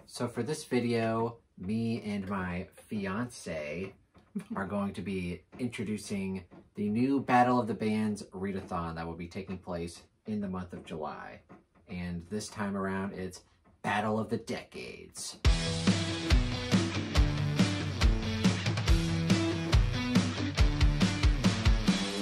So for this video, me and my fiance are going to be introducing the new Battle of the Bands Readathon that will be taking place in the month of July. And this time around, it's Battle of the Decades.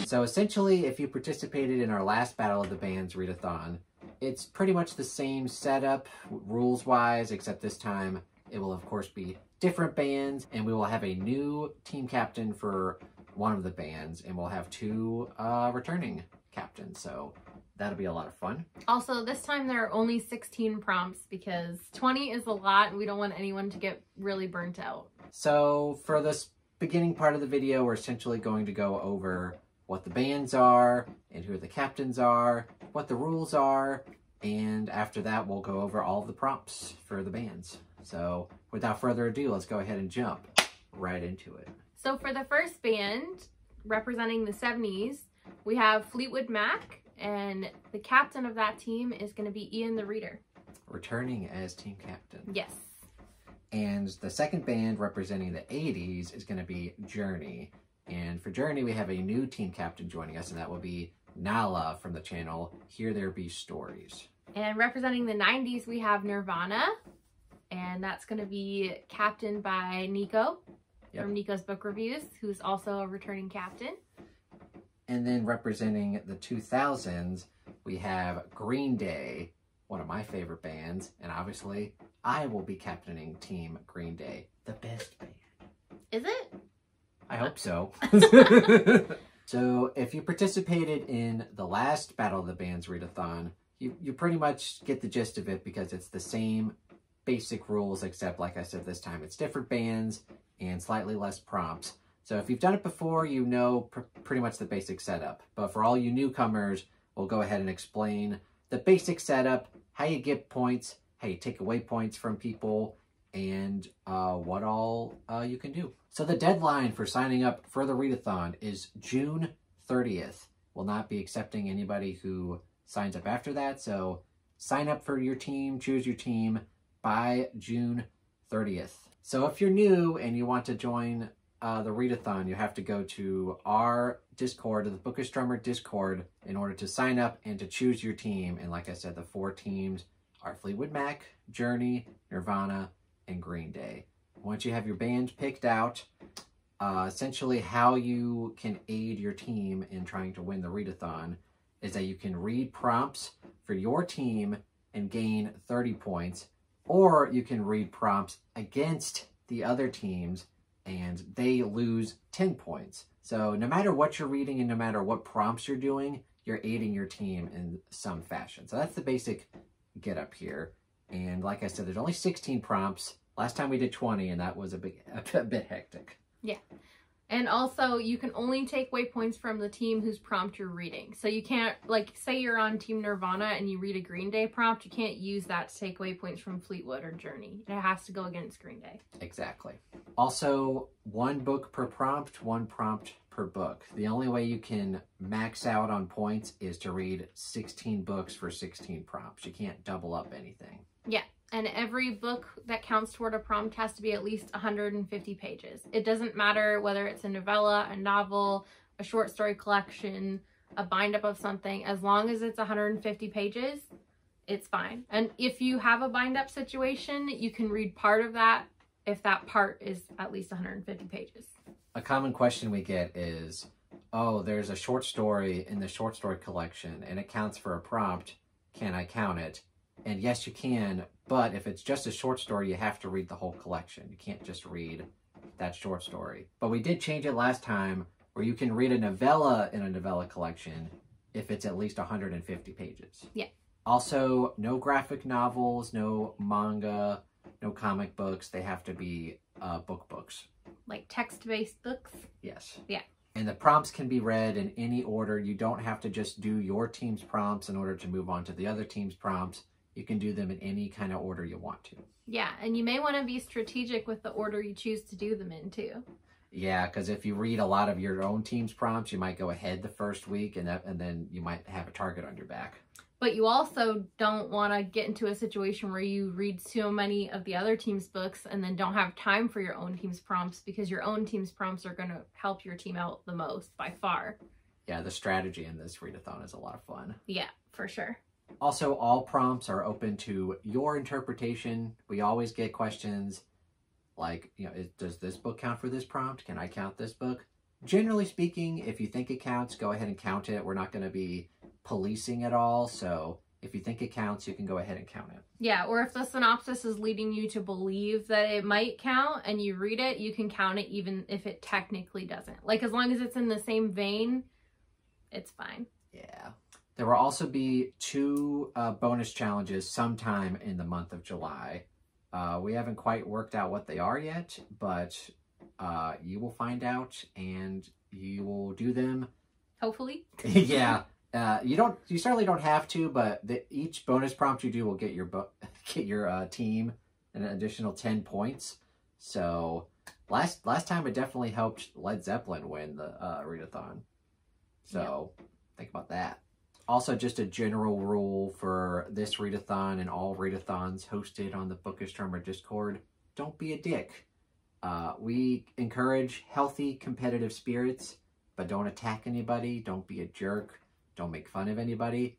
So essentially, if you participated in our last Battle of the Bands Readathon, it's pretty much the same setup rules-wise, except this time it will of course be different bands, and we will have a new team captain for one of the bands, and we'll have two returning captains, so that'll be a lot of fun. Also, this time there are only 16 prompts because 20 is a lot and we don't want anyone to get really burnt out. So for this beginning part of the video, we're essentially going to go over what the bands are and who the captains are, what the rules are, and after that we'll go over all of the prompts for the bands. So without further ado, let's go ahead and jump right into it. So for the first band, representing the 70s, we have Fleetwood Mac, and the captain of that team is going to be Ian the Reader. Returning as team captain. Yes. And the second band representing the 80s is going to be Journey. And for Journey, we have a new team captain joining us, and that will be Nala from the channel Here There Be Stories. And representing the 90s, we have Nirvana, and that's going to be captained by Nico from Nico's Book Reviews, who's also a returning captain. And then representing the 2000s, we have Green Day, one of my favorite bands, and obviously I will be captaining Team Green Day, the best band. Is it? I hope so. So if you participated in the last Battle of the Bands Readathon, you pretty much get the gist of it because it's the same basic rules, except like I said, this time it's different bands and slightly less prompts. So if you've done it before, you know pretty much the basic setup. But for all you newcomers, we'll go ahead and explain the basic setup, how you get points, how you take away points from people, and what all you can do. So the deadline for signing up for the Readathon is June 30th. We'll not be accepting anybody who signs up after that, so sign up for your team, choose your team by June 30th. So if you're new and you want to join the Readathon, you have to go to our Discord, the Bookish Drummer Discord, in order to sign up and to choose your team. And like I said, the 4 teams are Fleetwood Mac, Journey, Nirvana, and Green Day. Once you have your band picked out, essentially how you can aid your team in trying to win the Readathon is that you can read prompts for your team and gain 30 points, or you can read prompts against the other teams and they lose 10 points. So no matter what you're reading and no matter what prompts you're doing, you're aiding your team in some fashion. So that's the basic get up here. And like I said, there's only 16 prompts. Last time we did 20, and that was a bit hectic. Yeah. And also, you can only take waypoints from the team whose prompt you're reading. So you can't, like, say you're on Team Nirvana and you read a Green Day prompt, you can't use that to take waypoints from Fleetwood or Journey. It has to go against Green Day. Exactly. Also, 1 book per prompt, 1 prompt per book. The only way you can max out on points is to read 16 books for 16 prompts. You can't double up anything. Yeah. And every book that counts toward a prompt has to be at least 150 pages. It doesn't matter whether it's a novella, a novel, a short story collection, a bind-up of something. As long as it's 150 pages, it's fine. And if you have a bind-up situation, you can read part of that if that part is at least 150 pages. A common question we get is, oh, there's a short story in the short story collection and it counts for a prompt. Can I count it? And yes, you can, but if it's just a short story, you have to read the whole collection. You can't just read that short story. But we did change it last time where you can read a novella in a novella collection if it's at least 150 pages. Yeah. Also, no graphic novels, no manga, no comic books. They have to be books. Like text-based books? Yes. Yeah. And the prompts can be read in any order. You don't have to just do your team's prompts in order to move on to the other team's prompts. You can do them in any kind of order you want to. Yeah, and you may want to be strategic with the order you choose to do them in too. Yeah, because if you read a lot of your own team's prompts, you might go ahead the first week and then you might have a target on your back. But you also don't want to get into a situation where you read so many of the other team's books and then don't have time for your own team's prompts, because your own team's prompts are going to help your team out the most by far. Yeah, the strategy in this readathon is a lot of fun. Yeah, for sure. Also, all prompts are open to your interpretation. We always get questions like, you know, does this book count for this prompt? Can I count this book? Generally speaking, if you think it counts, go ahead and count it. We're not going to be policing it all. So if you think it counts, you can go ahead and count it. Yeah, or if the synopsis is leading you to believe that it might count and you read it, you can count it even if it technically doesn't. Like, as long as it's in the same vein, it's fine. Yeah. There will also be 2 bonus challenges sometime in the month of July. We haven't quite worked out what they are yet, but you will find out and you will do them. Hopefully. Yeah. You certainly don't have to, but each bonus prompt you do will get your team an additional 10 points. So last time it definitely helped Led Zeppelin win the readathon. So think about that. Also, just a general rule for this readathon and all readathons hosted on the Bookish Drummer Discord: don't be a dick. We encourage healthy competitive spirits, but don't attack anybody. Don't be a jerk. Don't make fun of anybody.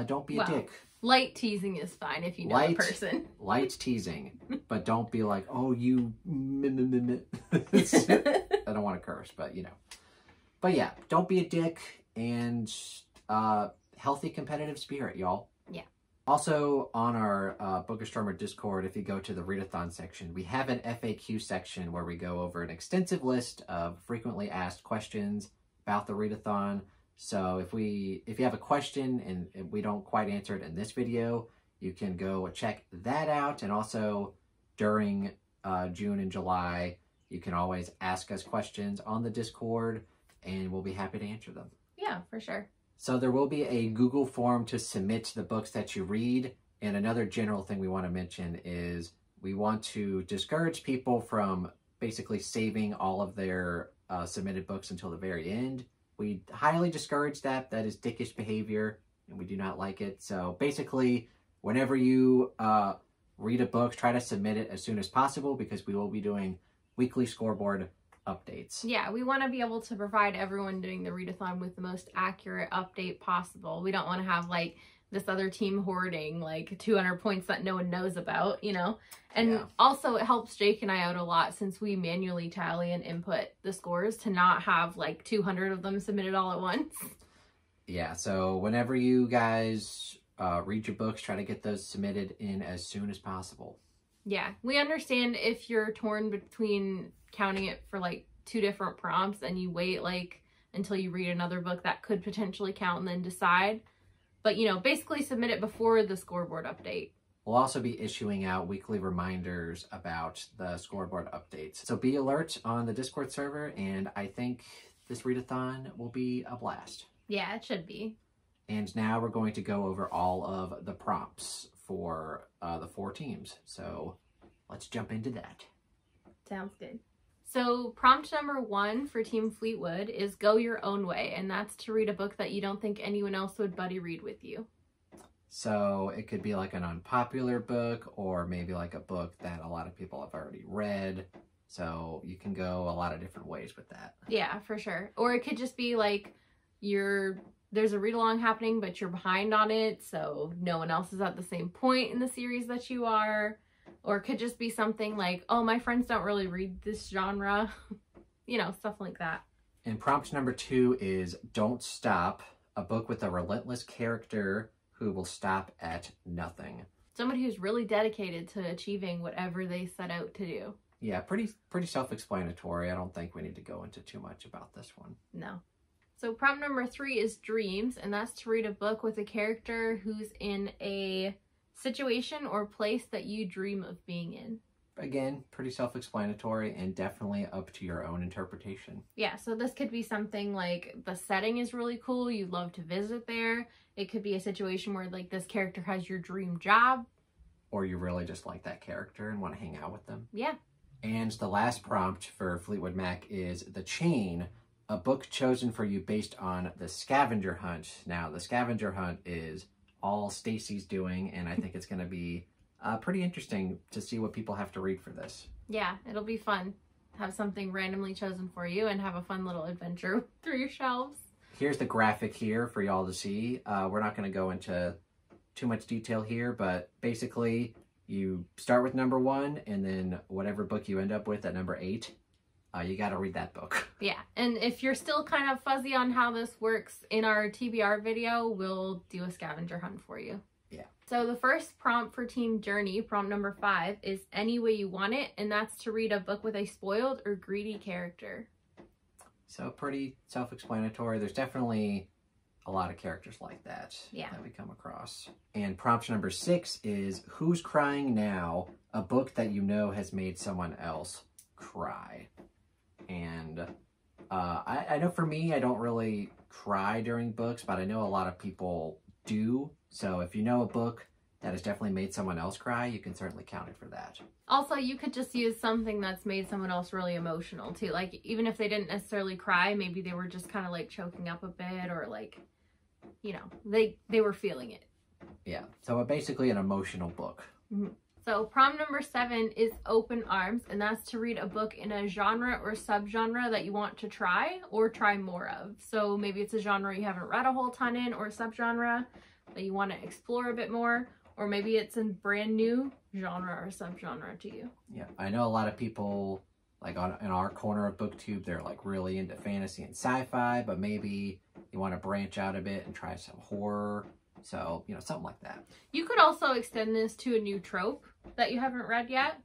Don't be a dick. Light teasing is fine if you know the person. Light teasing, but don't be like, oh, you... I don't want to curse, but you know. But yeah, don't be a dick, and healthy competitive spirit, y'all. Yeah. Also, on our Bookish Drummer Discord, if you go to the readathon section, we have an FAQ section where we go over an extensive list of frequently asked questions about the readathon. So if you have a question and we don't quite answer it in this video, you can go check that out. And also during June and July, you can always ask us questions on the Discord and we'll be happy to answer them. Yeah, for sure. So there will be a Google form to submit the books that you read. And another general thing we want to mention is we want to discourage people from basically saving all of their submitted books until the very end. We highly discourage that. That is dickish behavior, and we do not like it. So basically, whenever you read a book, try to submit it as soon as possible, because we will be doing weekly scoreboard updates. Yeah, we want to be able to provide everyone doing the readathon with the most accurate update possible. We don't want to have, like, this other team hoarding, like, 200 points that no one knows about, you know? And also, it helps Jake and I out a lot, since we manually tally and input the scores, to not have, like, 200 of them submitted all at once. Yeah, so whenever you guys read your books, try to get those submitted in as soon as possible. Yeah, we understand if you're torn between counting it for, like, 2 different prompts and you wait, like, until you read another book that could potentially count and then decide. But, you know, basically submit it before the scoreboard update. We'll also be issuing out weekly reminders about the scoreboard updates. So be alert on the Discord server, and I think this readathon will be a blast. Yeah, it should be. And now we're going to go over all of the prompts for the 4 teams. So let's jump into that. Sounds good. So prompt number 1 for Team Fleetwood is go your own way, and that's to read a book that you don't think anyone else would buddy read with you. So it could be like an unpopular book, or maybe like a book that a lot of people have already read. So you can go a lot of different ways with that. Yeah, for sure. Or it could just be like there's a read along happening, but you're behind on it, so no one else is at the same point in the series that you are. Or it could just be something like, oh, my friends don't really read this genre. You know, stuff like that. And prompt number 2 is Don't Stop, a book with a relentless character who will stop at nothing. Somebody who's really dedicated to achieving whatever they set out to do. Yeah, pretty self-explanatory. I don't think we need to go into too much about this one. No. So prompt number 3 is Dreams, and that's to read a book with a character who's in a situation or place that you dream of being in. Again, pretty self-explanatory and definitely up to your own interpretation. Yeah, so this could be something like the setting is really cool, you'd love to visit there. It could be a situation where, like, this character has your dream job. Or you really just like that character and want to hang out with them. Yeah. And the last prompt for Fleetwood Mac is The Chain, a book chosen for you based on the scavenger hunt. Now, the scavenger hunt is all Stacy's doing, and I think it's going to be pretty interesting to see what people have to read for this. Yeah, it'll be fun. Have something randomly chosen for you and have a fun little adventure through your shelves. Here's the graphic here for y'all to see. We're not going to go into too much detail here, but basically you start with number 1, and then whatever book you end up with at number 8, you got to read that book. Yeah, and if you're still kind of fuzzy on how this works, in our TBR video, we'll do a scavenger hunt for you. Yeah. So the first prompt for Team Journey, prompt number 5, is Any Way You Want It, and that's to read a book with a spoiled or greedy character. So pretty self-explanatory. There's definitely a lot of characters like that that we come across. And prompt number 6 is Who's Crying Now? A book that you know has made someone else cry. And I know for me, I don't really cry during books, but I know a lot of people do. So if you know a book that has definitely made someone else cry, you can certainly count it for that. Also, you could just use something that's made someone else really emotional too. Like, even if they didn't necessarily cry, maybe they were just kind of like choking up a bit, or like, you know, they were feeling it. Yeah, so basically an emotional book. Mm-hmm. So prompt number 7 is Open Arms, and that's to read a book in a genre or subgenre that you want to try or try more of. So maybe it's a genre you haven't read a whole ton in, or a subgenre that you want to explore a bit more, or maybe it's a brand new genre or subgenre to you. Yeah, I know a lot of people, like in our corner of BookTube, they're like really into fantasy and sci-fi, but maybe you want to branch out a bit and try some horror. So, you know, something like that. You could also extend this to a new trope that you haven't read yet,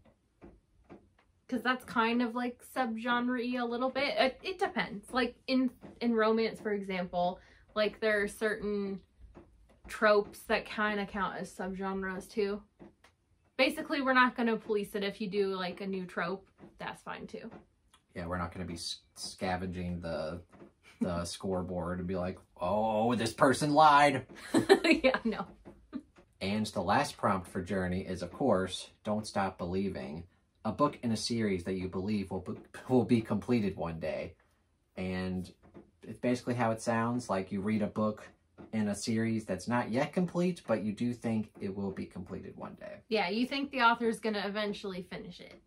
because that's kind of like subgenre-y a little bit. It depends. Like in romance, for example, like there are certain tropes that kind of count as subgenres too. Basically, we're not going to police it. If you do like a new trope, that's fine too. Yeah, we're not going to be scavenging the scoreboard and be like, oh, this person lied. Yeah, no. And the last prompt for Journey is, of course, Don't Stop Believing, a book in a series that you believe will be completed one day. And it's basically how it sounds. Like, you read a book in a series that's not yet complete, but you do think it will be completed one day. Yeah, you think the author's going to eventually finish it.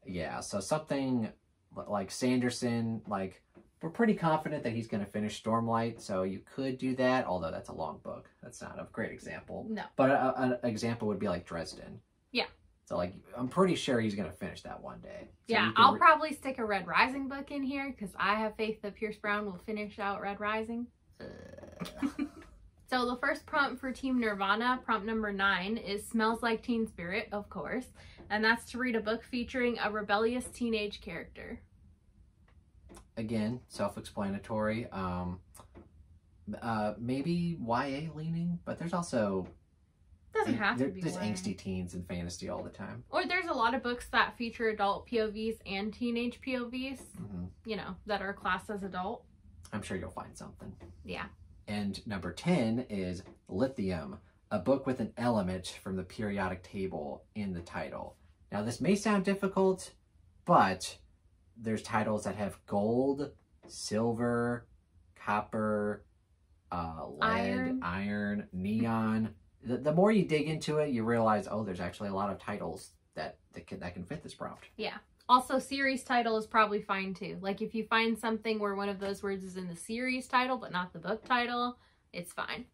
Yeah, so something like Sanderson, like, we're pretty confident that he's going to finish Stormlight, so you could do that, although that's a long book. That's not a great example. No. But an example would be like Dresden. Yeah. So, like, I'm pretty sure he's going to finish that one day. So yeah, I'll probably stick a Red Rising book in here, because I have faith that Pierce Brown will finish out Red Rising. So the first prompt for Team Nirvana, prompt number 9, is Smells Like Teen Spirit, of course. And that's to read a book featuring a rebellious teenage character. Again, self-explanatory. Maybe YA leaning, but there's also... Doesn't have to be There's YA. angsty teens in fantasy all the time. Or there's a lot of books that feature adult POVs and teenage POVs, you know, that are classed as adult. I'm sure you'll find something. Yeah. And number 10 is Lithium, a book with an element from the periodic table in the title. Now, this may sound difficult, but there's titles that have gold, silver, copper, lead, iron, neon. The more you dig into it, you realize, oh, there's actually a lot of titles that can fit this prompt. Yeah. Also, series title is probably fine too. Like, if you find something where one of those words is in the series title but not the book title, it's fine.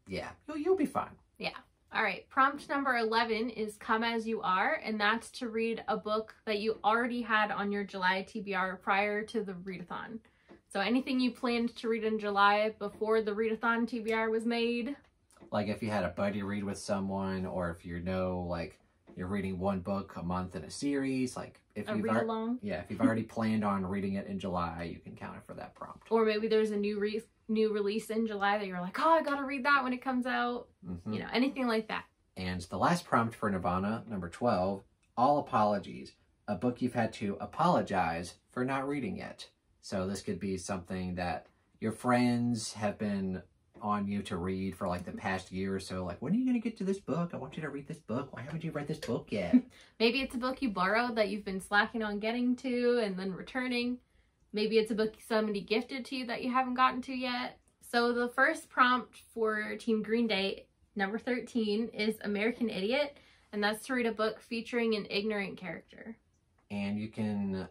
Yeah, you'll be fine. Yeah. All right. Prompt number 11 is Come As You Are, and that's to read a book that you already had on your July TBR prior to the Readathon. So anything you planned to read in July before the Readathon TBR was made. Like if you had a buddy read with someone, or if you know, like, you're reading one book a month in a series, like if A you've read along. Yeah, if you've already planned on reading it in July, you can count it for that prompt. Or maybe there's a new release in July that you're like, oh, I gotta read that when it comes out. You know, anything like that. And the last prompt for Nirvana, number 12, All Apologies, a book you've had to apologize for not reading yet. So this could be something that your friends have been on you to read for like the past year or so. Like, when are you going to get to this book? I want you to read this book. Why haven't you read this book yet? Maybe it's a book you borrowed that you've been slacking on getting to and then returning. Maybe it's a book somebody gifted to you that you haven't gotten to yet. So the first prompt for Team Green Day Number 13 is American Idiot, and that's to read a book featuring an ignorant character. And you can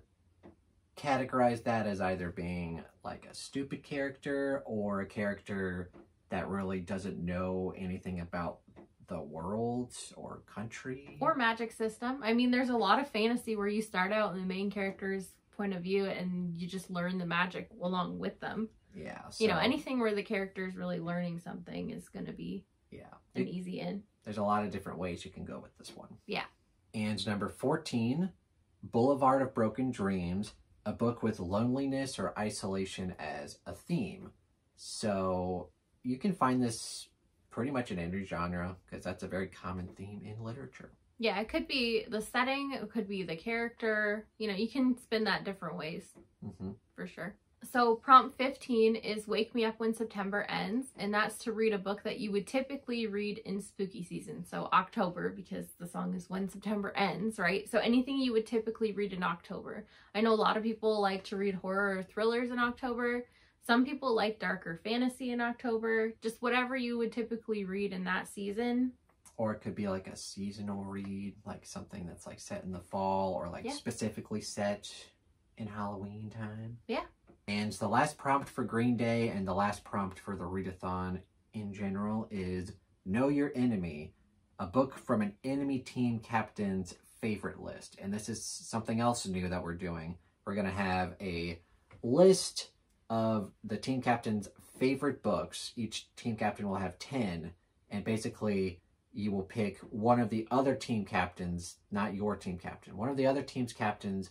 categorize that as either being like a stupid character or a character that really doesn't know anything about the world or country. Or magic system. I mean, there's a lot of fantasy where you start out in the main character's point of view and you just learn the magic along with them. Yeah. So, you know, anything where the character is really learning something is going to be an easy in. There's a lot of different ways you can go with this one. Yeah. And number 14, Boulevard of Broken Dreams, a book with loneliness or isolation as a theme. So you can find this pretty much in any genre because that's a very common theme in literature. Yeah, it could be the setting, it could be the character. You know, you can spin that different ways for sure. So prompt 15 is Wake Me Up When September Ends, and that's to read a book that you would typically read in spooky season. So October, because the song is When September Ends, right? So anything you would typically read in October. I know a lot of people like to read horror or thrillers in October. Some people like darker fantasy in October. Just whatever you would typically read in that season. Or it could be like a seasonal read, like something that's like set in the fall or like specifically set in Halloween time. Yeah. And the last prompt for Green Day and the last prompt for the Readathon in general is Know Your Enemy, a book from an enemy team captain's favorite list. And this is something else new that we're doing. We're going to have a list of the team captain's favorite books. Each team captain will have 10. And basically, you will pick one of the other team captains, not your team captain, one of the other team's captain's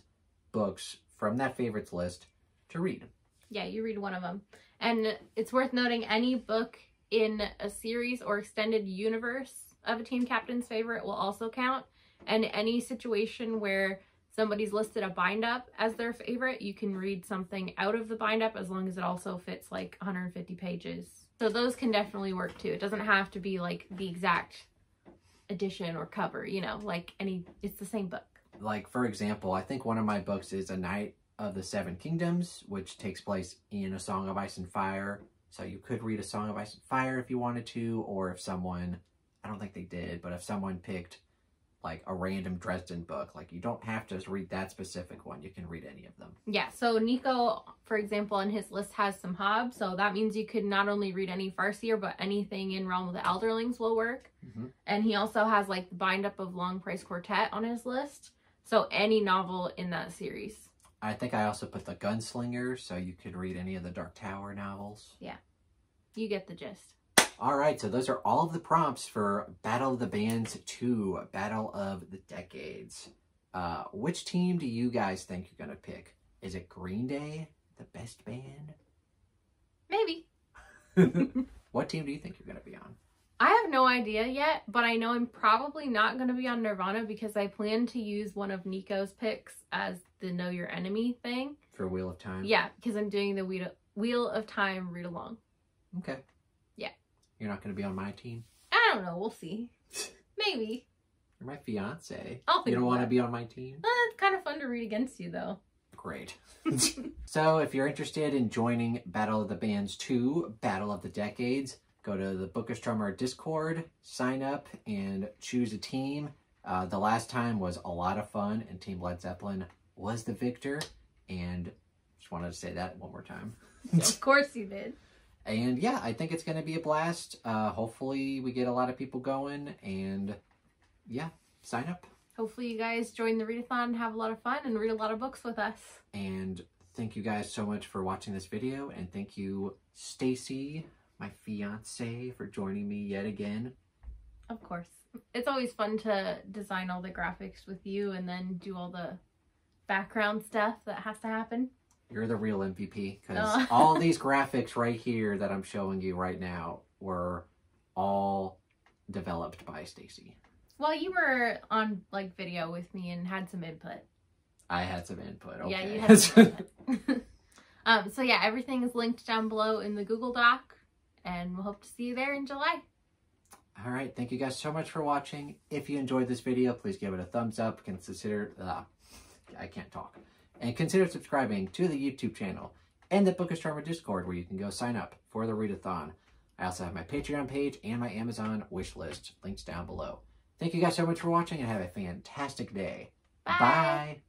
books from that favorites list to read. Yeah, you read one of them. And it's worth noting any book in a series or extended universe of a team captain's favorite will also count. And any situation where somebody's listed a bind up as their favorite, you can read something out of the bind up as long as it also fits like 150 pages. So those can definitely work too. It doesn't have to be like the exact edition or cover, you know, like it's the same book. Like, for example, I think one of my books is A Knight of the Seven Kingdoms, which takes place in A Song of Ice and Fire. So you could read A Song of Ice and Fire if you wanted to, or if someone, I don't think they did, but if someone picked like a random Dresden book, like you don't have to read that specific one. You can read any of them. Yeah, so Nico, for example, on his list has some Hobbes, so that means you could not only read any Farseer, but anything in Realm of the Elderlings will work. And he also has like the bind up of Long Price Quartet on his list, so any novel in that series. I think I also put the Gunslinger, so you could read any of the Dark Tower novels. Yeah, you get the gist. All right, so those are all of the prompts for Battle of the Bands 2, Battle of the Decades. Which team do you guys think you're going to pick? Is it Green Day, the best band? Maybe. What team do you think you're going to be on? I have no idea yet, but I know I'm probably not going to be on Nirvana because I plan to use one of Nico's picks as the Know Your Enemy thing. For Wheel of Time? Yeah, because I'm doing the Wheel of Time read along. Okay. Yeah. You're not going to be on my team? I don't know. We'll see. Maybe. You're my fiance. I'll think You don't want to be on my team? It's kind of fun to read against you, though. Great. So if you're interested in joining Battle of the Bands 2, Battle of the Decades, go to the Book Astronomer Discord, sign up, and choose a team. The last time was a lot of fun, and Team Led Zeppelin was the victor. And just wanted to say that one more time. Of course you did. And yeah, I think it's going to be a blast. Hopefully we get a lot of people going, and yeah, sign up. Hopefully you guys join the Readathon and have a lot of fun and read a lot of books with us. And thank you guys so much for watching this video, and thank you, Stacy, my fiance, for joining me yet again. Of course. It's always fun to design all the graphics with you and then do all the background stuff that has to happen. You're the real MVP, because all these graphics right here that I'm showing you right now were all developed by Stacy. Well, you were on like video with me and had some input. I had some input. Okay. Yeah, you had some input. So yeah, everything is linked down below in the Google Doc, and we'll hope to see you there in July. All right, thank you guys so much for watching. If you enjoyed this video, please give it a thumbs up. Consider I can't talk. And consider subscribing to the YouTube channel and the Book Astronomer Discord, where you can go sign up for the Readathon. I also have my Patreon page and my Amazon wish list. Links down below. Thank you guys so much for watching and have a fantastic day. Bye. Bye.